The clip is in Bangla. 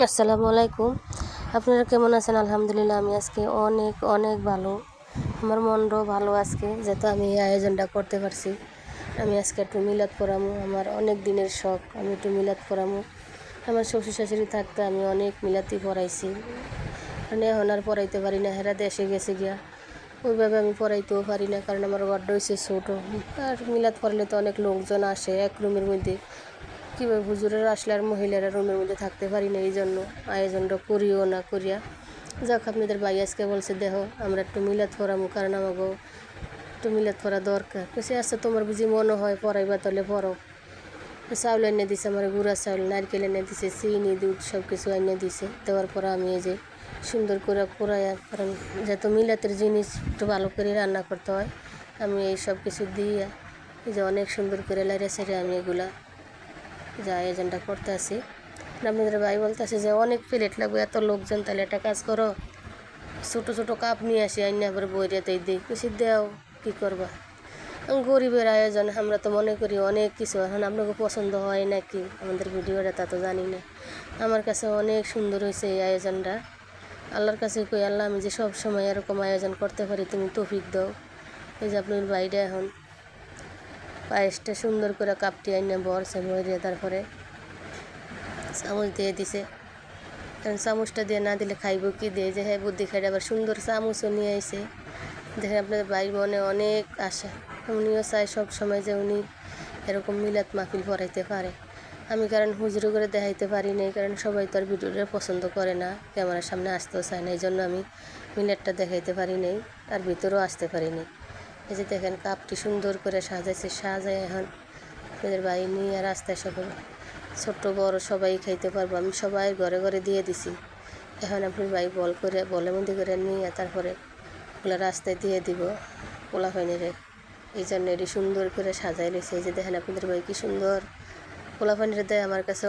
আসসালামু আলাইকুম। আপনারা কেমন আছেন? আলহামদুলিল্লাহ আমি আজকে অনেক অনেক ভালো। আমার মনটাও ভালো আজকে, যেহেতু আমি এই আয়োজনটা করতে পারছি। আমি আজকে একটু মিলাদ পড়ামু, আমার অনেক দিনের শখ। আমি একটু মিলাদ পড়ামু। আমার শ্বশুর শাশুড়ি থাকতে আমি অনেক মিলাদই পড়াইছি, মানে এখন আর পড়াইতে পারি না, হেরা দেশে গেছে গিয়া। ওইভাবে আমি পড়াইতেও পারি না, কারণ আমার ঘরটা হয়েছে ছোটো। আর মিলাদ পড়ালে তো অনেক লোকজন আসে এক রুমের মধ্যে, কীভাবে হুজুরের আসলে আর মহিলারা রুমের মধ্যে থাকতে পারি না, এই জন্য আয়োজনটা করিও না করিয়া। যাক, আপনাদের ভাই আজকে বলছে দেখো আমরা একটু মিলাদ পড়ামু, কারণ আমাকেও একটু মিলাদ পড়া দরকার। সে আসছে তোমার বুঝি মনে হয় পড়াইবা, তাহলে পড়ো। চাউল এনে দিছে আমার, গুঁড়া চাউল, নারকেল এনে দিছে, চিনি, দুধ সব কিছু এনে দিছে। দেওয়ার পর আমি এই যে সুন্দর করে পোড়াইয়া, কারণ যেহেতু মিলাতের জিনিস একটু ভালো করে রান্না করতে হয়, আমি এই সব কিছু দিয়া এই যে অনেক সুন্দর করে লাইরে সাইরে আমি এগুলা যে আয়োজনটা করতে আসি। আপনাদের ভাই বলতেছে যে অনেক প্লেট লাগবে, এত লোকজন, তাহলে একটা কাজ করো, ছোটো ছোটো কাপ নিয়ে আসি, আইনে আবার বইরিয়াতেই দিই। খুশি দেও, কী করবা, গরিবের আয়োজন। আমরা তো মনে করি অনেক কিছু, এখন আপনাকে পছন্দ হয় নাকি আমাদের ভিডিওটা তা তো জানি না। আমার কাছে অনেক সুন্দর হয়েছে এই আয়োজনটা। আল্লাহর কাছে কই, আল্লাহ আমি যে সব সময় এরকম আয়োজন করতে পারি, তুমি তৌফিক দাও। এই যে আপনার ভাইটা এখন পায়েসটা সুন্দর করে কাপটি আইনে বরছে বইরিয়া, তারপরে চামচ দিয়ে দিছে, কারণ চামচটা দিয়ে না দিলে খাইব কি দিয়ে, যে হ্যাঁ বুদ্ধি খাইলে আবার সুন্দর চামচও নিয়ে আইছে। দেখেন আপনাদের ভাই মনে অনেক আশা, উনিও চায় সব সময় যে উনি এরকম মিলাদ মাহফিল পড়াইতে পারে। আমি কারণ হুজুরে করে দেখাইতে পারি নাই, কারণ সবাই তো আর ভিডিওটা পছন্দ করে না, ক্যামেরার সামনে আসতেও চায় না, এই জন্য আমি মিলাদটা দেখাইতে পারি নাই, আর ভিতরেও আসতে পারি নাই। এই যে দেখেন কাপটি সুন্দর করে সাজাইছে, সাজায় এখন আপনাদের ভাই নিয়ে রাস্তায় সবাই ছোট্ট বড় সবাই খাইতে পারবো। আমি সবাই ঘরে ঘরে দিয়ে দিছি। এখন আপনার ভাই বলের মধ্যে করে নিয়ে তারপরে ওগুলো রাস্তায় দিয়ে দিব পোলাপানিরে। এই জন্য এটি সুন্দর করে সাজাই রয়েছে। এই যে দেখেন আপনাদের ভাই কি সুন্দর পোলাপানিরে দেয়, আমার কাছে